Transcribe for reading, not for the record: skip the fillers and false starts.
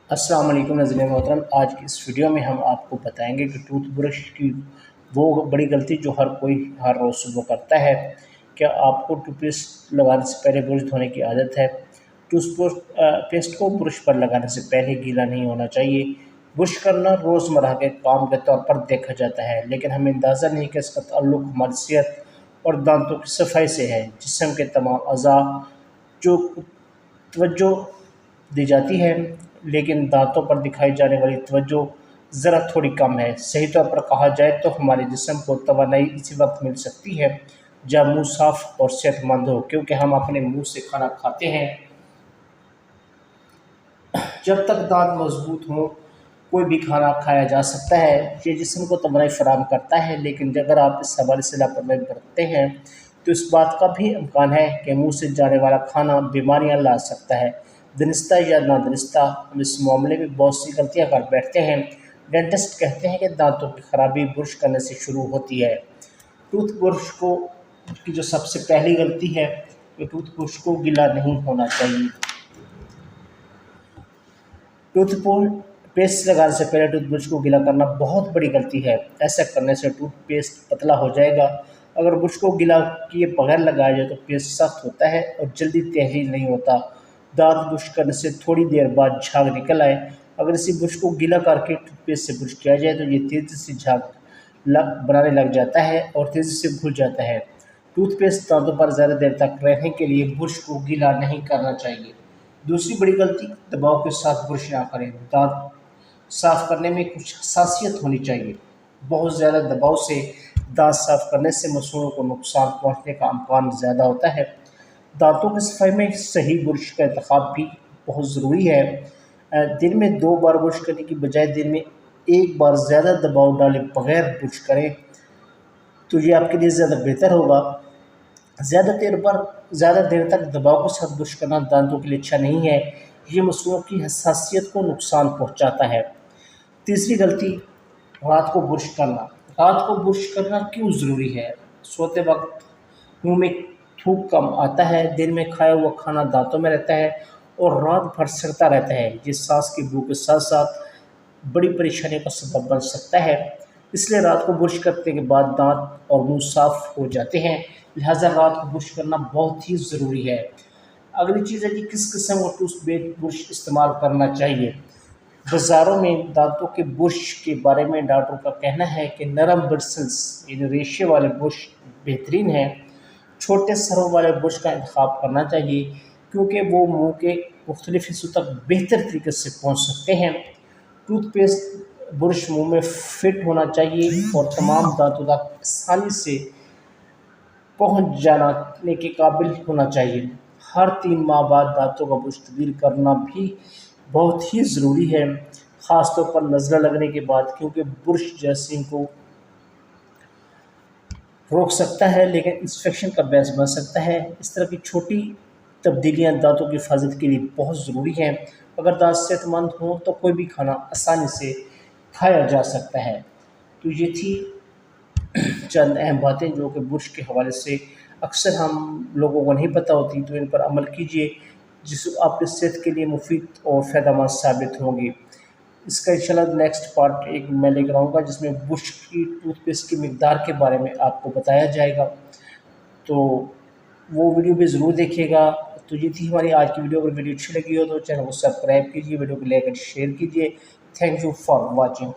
अस्सलाम वालेकुम नाज़रीन मोहतरम। आज की इस वीडियो में हम आपको बताएंगे कि टूथ ब्रश की वो बड़ी गलती जो हर कोई हर रोज़ सुबह करता है। क्या आपको टूथपेस्ट लगाने से पहले ब्रश धोने की आदत है? पेस्ट को ब्रश पर लगाने से पहले गीला नहीं होना चाहिए। ब्रश करना रोज़मर्रा के काम के तौर पर देखा जाता है, लेकिन हमें अंदाज़ा नहीं कि इसका ताल्लुक हमारी सेहत और दांतों की सफाई से है। जिस्म के तमाम अज़ा जो तवज्जो दी जाती है, लेकिन दांतों पर दिखाई जाने वाली तवज्जो ज़रा थोड़ी कम है। सही तौर पर कहा जाए तो हमारे जिस्म को तवानाई इसी वक्त मिल सकती है जब मुंह साफ और सेहतमंद हो, क्योंकि हम अपने मुंह से खाना खाते हैं। जब तक दांत मजबूत हों कोई भी खाना खाया जा सकता है। ये जिस्म को तवानाई फराहम करता है, लेकिन अगर आप इस हवाले से लापरवाही बरतते हैं तो इस बात का भी इम्कान है कि मुंह से जाने वाला खाना बीमारियां ला सकता है। दनिस्ता या नादनिस्ता हम इस मामले में बहुत सी गलतियां कर बैठते हैं। डेंटिस्ट कहते हैं कि दांतों की खराबी ब्रश करने से शुरू होती है। टूथ ब्रश को की जो सबसे पहली गलती है कि टूथ ब्रश को गीला नहीं होना चाहिए। पेस्ट लगाने से पहले टूथब्रश को गीला करना बहुत बड़ी गलती है। ऐसा करने से टूथपेस्ट पतला हो जाएगा। अगर ब्रश को गीला किए बगैर लगाया जाए तो पेस्ट सख्त होता है और जल्दी तहरीर नहीं होता। दांत ब्रश करने से थोड़ी देर बाद झाग निकल आए। अगर इसी ब्रश को गीला करके टूथपेस्ट से ब्रश किया जाए तो ये तेज़ी से झाग बनाने लग जाता है और तेज़ी से घुल जाता है। टूथपेस्ट दांतों पर ज़्यादा देर तक रहने के लिए ब्रश को गीला नहीं करना चाहिए। दूसरी बड़ी गलती, दबाव के साथ ब्रश ना करें। दांत साफ करने में कुछ हसासियत होनी चाहिए। बहुत ज़्यादा दबाव से दांत साफ करने से मसूड़ों को नुकसान पहुंचने का इम्कान ज़्यादा होता है। दांतों की सफाई में सही ब्रश का इंतखाब भी बहुत ज़रूरी है। दिन में 2 बार ब्रश करने की बजाय दिन में 1 बार ज़्यादा दबाव डाले बगैर ब्रश करें तो ये आपके लिए ज़्यादा बेहतर होगा। ज़्यादा देर तक दबाव के साथ ब्रश करना दांतों के लिए अच्छा नहीं है। ये मसूड़ों की हसासियत को नुकसान पहुंचाता है। तीसरी गलती, रात को ब्रश करना। रात को ब्रश करना क्यों ज़रूरी है? सोते वक्त मुंह में थूक कम आता है, दिन में खाया हुआ खाना दांतों में रहता है और रात भर सड़ता रहता है। ये सांस की बू के साथ साथ बड़ी परेशानियों का सबब बन सकता है। इसलिए रात को ब्रश करने के बाद दांत और मुंह साफ हो जाते हैं। लिहाजा रात को ब्रश करना बहुत ही ज़रूरी है। अगली चीज़ है कि किस किस्म का टूथपेस्ट ब्रश इस्तेमाल करना चाहिए। बाज़ारों में दांतों के ब्रश के बारे में डॉक्टरों का कहना है कि नरम ब्रिसल्स यानी रेशे वाले ब्रश बेहतरीन हैं। छोटे सरों वाले ब्रश का इंतखाब करना चाहिए, क्योंकि वो मुंह के मुख्तलिफ हिस्सों तक बेहतर तरीके से पहुंच सकते हैं। टूथपेस्ट ब्रश मुंह में फिट होना चाहिए और तमाम दांतों तक आसानी से पहुंच जाने के काबिल होना चाहिए। हर 3 माह बाद दांतों का ब्रश तब्दील करना भी बहुत ही ज़रूरी है, ख़ास तौर पर नज़ला लगने के बाद, क्योंकि ब्रश जरासीम को रोक सकता है लेकिन इंफेक्शन का बायस बन सकता है। इस तरह की छोटी तब्दीलियां दांतों की हिफाजत के लिए बहुत ज़रूरी हैं। अगर दांत सेहतमंद हों तो कोई भी खाना आसानी से खाया जा सकता है। तो ये थी चंद अहम बातें जो कि ब्रश के हवाले से अक्सर हम लोगों को नहीं पता होती, तो इन पर अमल कीजिए, जिससे आपकी सेहत के लिए मुफीद और फ़ायदेमंद साबित होंगी। इसका इंशाल्लाह नेक्स्ट पार्ट एक मैं लेकर आऊँगा, जिसमें ब्रश की टूथपेस्ट की मिकदार के बारे में आपको बताया जाएगा, तो वो वीडियो भी ज़रूर देखिएगा। तो ये थी हमारी आज की वीडियो। अगर वीडियो अच्छी लगी हो तो चैनल को सब्सक्राइब कीजिए, वीडियो को लाइक और शेयर कीजिए। Thank you for watching.